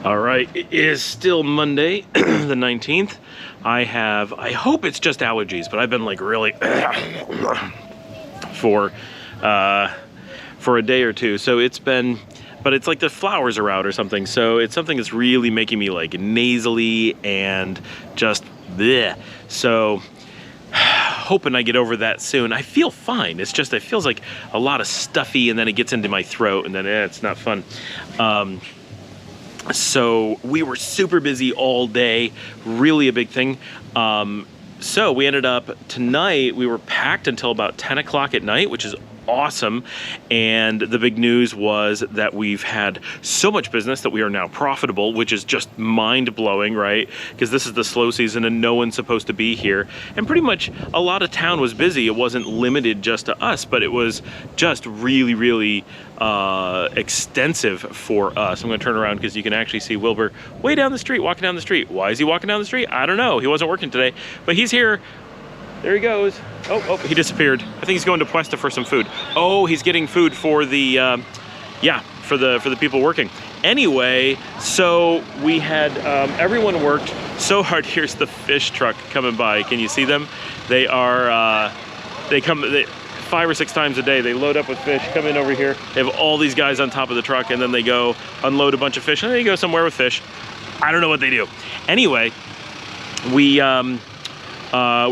All right, it is still Monday, the 19th. I hope it's just allergies, but I've been like really for a day or two. So it's been, but it's like the flowers are out or something. So it's something that's really making me like nasally and just bleh. So hoping I get over that soon. I feel fine. It's just, it feels like a lot of stuffy and then it gets into my throat and then it's not fun. So we were super busy all day, really a big thing. So we ended up tonight, we were packed until about 10 o'clock at night, which is awesome. And the big news was that we've had so much business that we are now profitable, which is just mind-blowing, right? Because this is the slow season and no one's supposed to be here. And pretty much a lot of town was busy. It wasn't limited just to us, but it was just really, really extensive for us. I'm gonna turn around because you can actually see Wilbur way down the street, walking down the street. Why is he walking down the street? I don't know. He wasn't working today, but he's here. There he goes. Oh, he disappeared. I think he's going to Puesta for some food. Oh, he's getting food for the, for the people working. Anyway, so we had, everyone worked so hard. Here's the fish truck coming by. Can you see them? They are, they come 5 or 6 times a day. They load up with fish, come in over here. They have all these guys on top of the truck and then they go unload a bunch of fish and then they go somewhere with fish. I don't know what they do. Anyway, we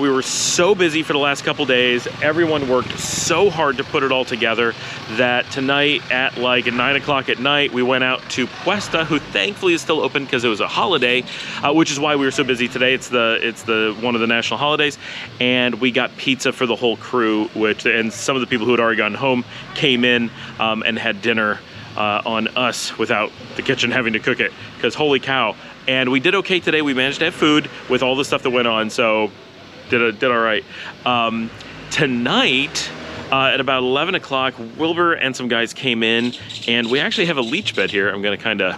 were so busy for the last couple days. Everyone worked so hard to put it all together that tonight at like 9 o'clock at night, we went out to Puesta, who thankfully is still open because it was a holiday, which is why we were so busy today. It's the one of the national holidays, and we got pizza for the whole crew, and some of the people who had already gone home came in and had dinner on us without the kitchen having to cook it, because holy cow. And we did okay today. We managed to have food with all the stuff that went on, so did all right. Tonight, at about 11 o'clock, Wilbur and some guys came in, and we actually have a leech bed here. I'm gonna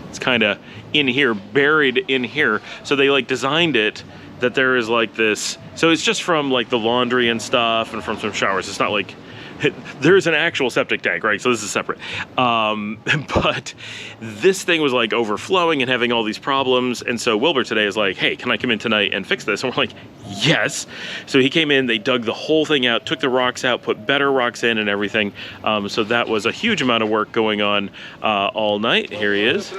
it's kinda in here, buried in here. So they like designed it that there is like this, so it's just from like the laundry and stuff and from some showers. It's not like, there's an actual septic tank, right? So this is separate. But this thing was like overflowing and having all these problems. And so Wilbur today is like, hey, can I come in tonight and fix this? And we're like, yes. So he came in, they dug the whole thing out, took the rocks out, put better rocks in and everything. So that was a huge amount of work going on all night. Here he is.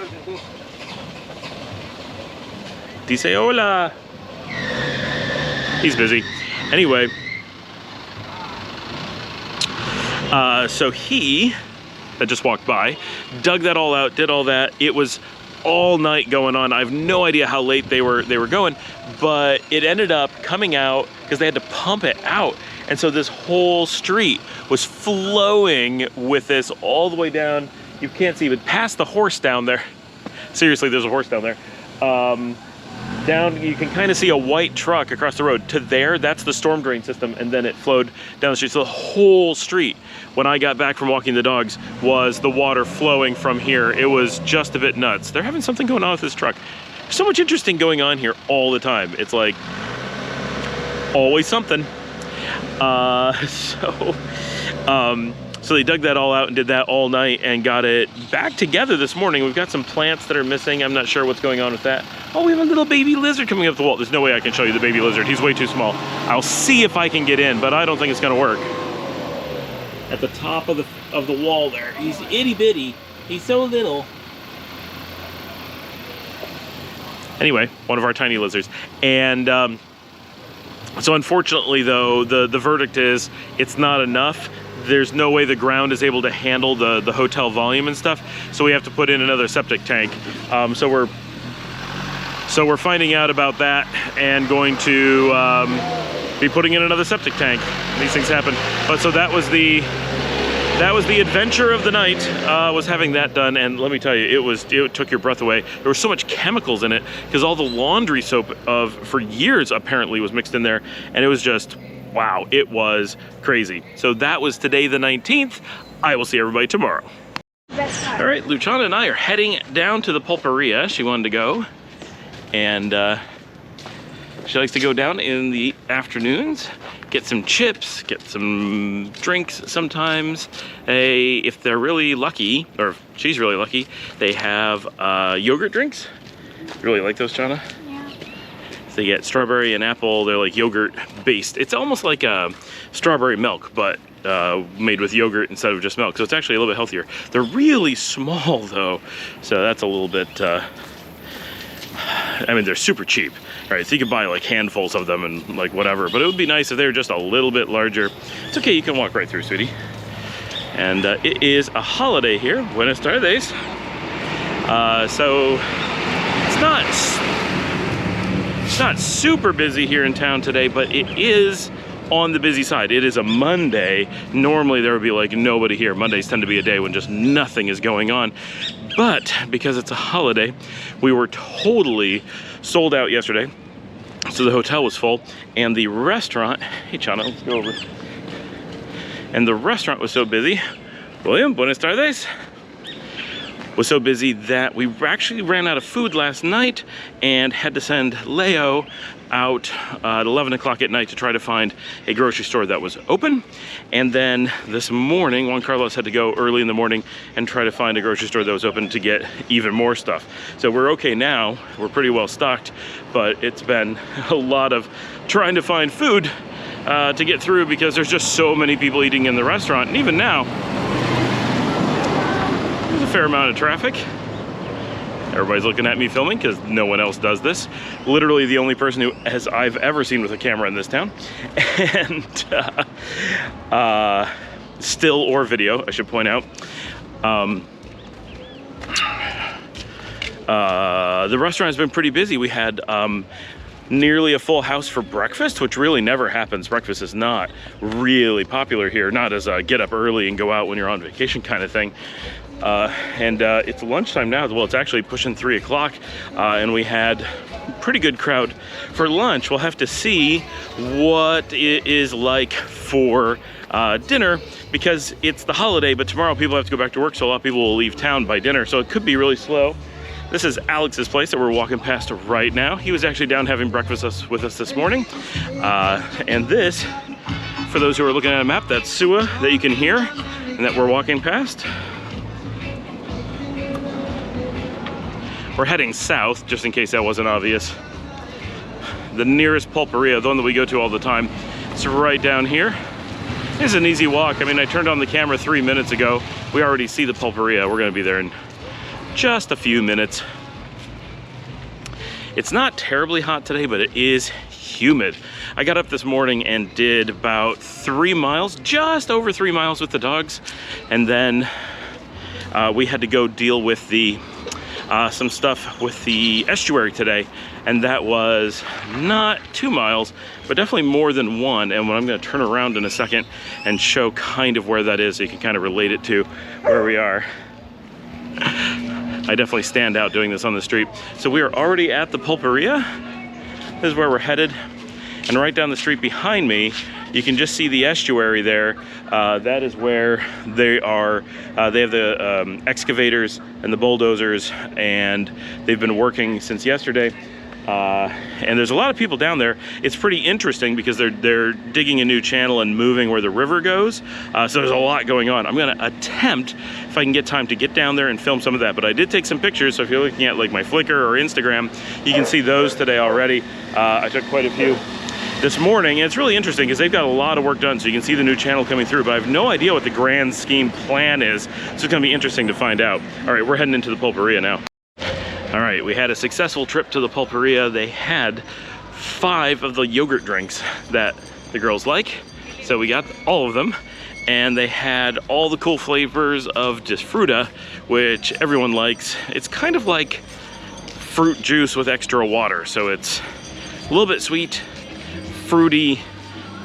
Dice hola. He's busy. Anyway. So he, that just walked by, dug that all out, did all that. It was all night going on. I have no idea how late they were going, but it ended up coming out because they had to pump it out. And so this whole street was flowing with this all the way down. You can't see, but past the horse down there. Seriously, there's a horse down there. Down, you can kind of see a white truck across the road. To there, that's the storm drain system, and then it flowed down the street. So the whole street, when I got back from walking the dogs, was the water flowing from here. It was just a bit nuts. They're having something going on with this truck. There's so much interesting going on here all the time. It's like, always something. So they dug that all out and did that all night and got it back together this morning. We've got some plants that are missing. I'm not sure what's going on with that. Oh, we have a little baby lizard coming up the wall. There's no way I can show you the baby lizard. He's way too small. I'll see if I can get in, but I don't think it's gonna work. At the top of the wall there. He's itty bitty. He's so little. Anyway, one of our tiny lizards. And so unfortunately though, the verdict is it's not enough. There's no way the ground is able to handle the hotel volume and stuff, so we have to put in another septic tank. So we're finding out about that and going to be putting in another septic tank. These things happen. But so that was the adventure of the night, was having that done. And let me tell you, it took your breath away. There was so much chemicals in it because all the laundry soap for years apparently was mixed in there, and it was just, wow, it was crazy. So that was today the 19th. I will see everybody tomorrow. All right, Luciana and I are heading down to the Pulperia. She wanted to go, and she likes to go down in the afternoons. get some chips, get some drinks sometimes. If they're really lucky, or if she's really lucky, they have yogurt drinks. You really like those, Jana? Yeah. So they get strawberry and apple. They're like yogurt based. It's almost like a strawberry milk, but made with yogurt instead of just milk. So it's actually a little bit healthier. They're really small though, so that's a little bit, I mean, they're super cheap, right? So you could buy like handfuls of them and like whatever, but it would be nice if they were just a little bit larger. It's okay, you can walk right through, sweetie. And it is a holiday here, Buenas tardes. So it's not super busy here in town today, but it is on the busy side. It is a Monday. Normally there would be like nobody here. Mondays tend to be a day when just nothing is going on. But because it's a holiday, we were totally sold out yesterday. So the hotel was full and the restaurant, hey Chana, let's go over. And the restaurant was so busy, William, buenas tardes, was so busy that we actually ran out of food last night and had to send Leo out at 11 o'clock at night to try to find a grocery store that was open. And then this morning, Juan Carlos had to go early in the morning and try to find a grocery store that was open to get even more stuff. So we're okay now, we're pretty well stocked, but it's been a lot of trying to find food to get through because there's just so many people eating in the restaurant. And even now, there's a fair amount of traffic. Everybody's looking at me filming because no one else does this. Literally the only person who I've ever seen with a camera in this town. And still or video, I should point out. The restaurant has been pretty busy. We had nearly a full house for breakfast, which really never happens. Breakfast is not really popular here, not as a get up early and go out when you're on vacation kind of thing. It's lunchtime now. Well, it's actually pushing 3 o'clock, and we had a pretty good crowd for lunch. We'll have to see what it is like for dinner because it's the holiday, but tomorrow people have to go back to work, so a lot of people will leave town by dinner, so it could be really slow. This is Alex's place that we're walking past right now. He was actually down having breakfast with us this morning. And this, for those who are looking at a map, that's Sua that you can hear and that we're walking past. We're heading south, just in case that wasn't obvious. The nearest Pulperia, the one that we go to all the time, it's right down here. It's an easy walk. I mean, I turned on the camera 3 minutes ago. We already see the Pulperia. We're gonna be there in just a few minutes. It's not terribly hot today, but it is humid. I got up this morning and did about 3 miles, just over 3 miles with the dogs. And then we had to go deal with the some stuff with the estuary today, and that was not 2 miles, but definitely more than 1. And I'm going to turn around in a second and show kind of where that is so you can kind of relate it to where we are. I definitely stand out doing this on the street. So we are already at the Pulperia. This is where we're headed. And right down the street behind me, you can just see the estuary there. That is where they are. They have the excavators and the bulldozers, and they've been working since yesterday. And there's a lot of people down there. It's pretty interesting because they're digging a new channel and moving where the river goes. So there's a lot going on. I'm gonna attempt, if I can get time, to get down there and film some of that. But I did take some pictures, so if you're looking at like my Flickr or Instagram, you can see those today already. I took quite a few this morning, and it's really interesting because they've got a lot of work done, so you can see the new channel coming through, but I have no idea what the grand scheme plan is, so it's gonna be interesting to find out. All right, we're heading into the Pulperia now. All right, we had a successful trip to the Pulperia. They had 5 of the yogurt drinks that the girls like, so we got all of them, and they had all the cool flavors of just for.a, which everyone likes. It's kind of like fruit juice with extra water, so it's a little bit sweet, fruity,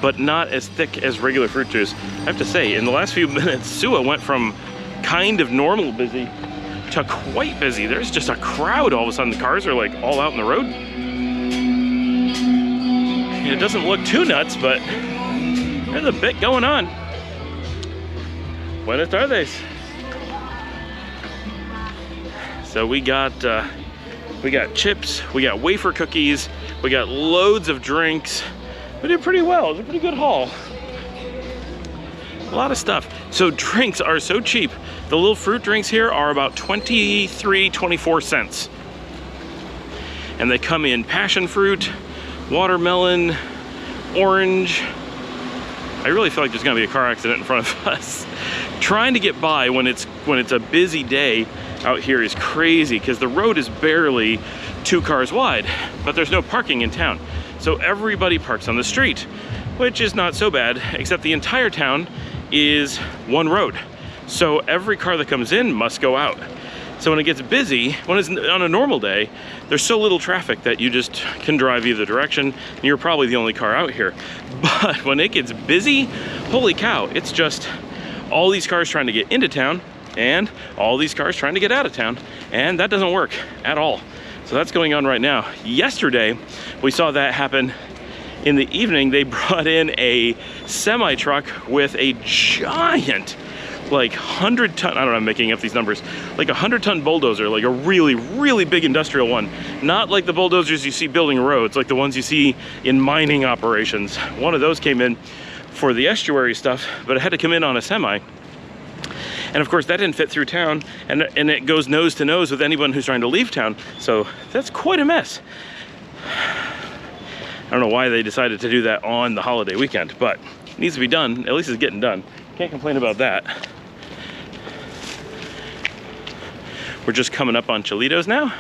but not as thick as regular fruit juice. I have to say, in the last few minutes, Sua went from kind of normal busy to quite busy. There's just a crowd all of a sudden. The cars are like all out in the road. It doesn't look too nuts, but there's a bit going on. Buenas tardes. So we got chips, we got wafer cookies, we got loads of drinks. we did pretty well. It was a pretty good haul. A lot of stuff. So drinks are so cheap. The little fruit drinks here are about 24 cents. And they come in passion fruit, watermelon, orange. I really feel like there's gonna be a car accident in front of us. Trying to get by when it's a busy day out here is crazy because the road is barely 2 cars wide, but there's no parking in town. So everybody parks on the street, which is not so bad, except the entire town is one road. So every car that comes in must go out. So when it gets busy, when it's on a normal day, there's so little traffic that you just can drive either direction, and you're probably the only car out here. But when it gets busy, holy cow, it's just all these cars trying to get into town and all these cars trying to get out of town, and that doesn't work at all. So that's going on right now. Yesterday, we saw that happen in the evening. They brought in a semi truck with a giant, like 100-ton, I don't know, I'm making up these numbers, like a 100-ton bulldozer, like a really, really big industrial one. Not like the bulldozers you see building roads, like the ones you see in mining operations. One of those came in for the estuary stuff, but it had to come in on a semi. And of course that didn't fit through town, and it goes nose to nose with anyone who's trying to leave town. So that's quite a mess. I don't know why they decided to do that on the holiday weekend, but it needs to be done. At least it's getting done. Can't complain about that. We're just coming up on Cholitos now,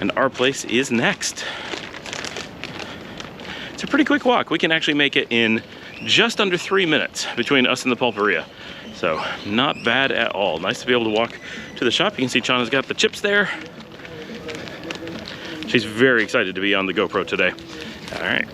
and our place is next. It's a pretty quick walk. We can actually make it in just under 3 minutes between us and the Pulperia. So not bad at all. Nice to be able to walk to the shop. You can see Chana's got the chips there. She's very excited to be on the GoPro today. All right.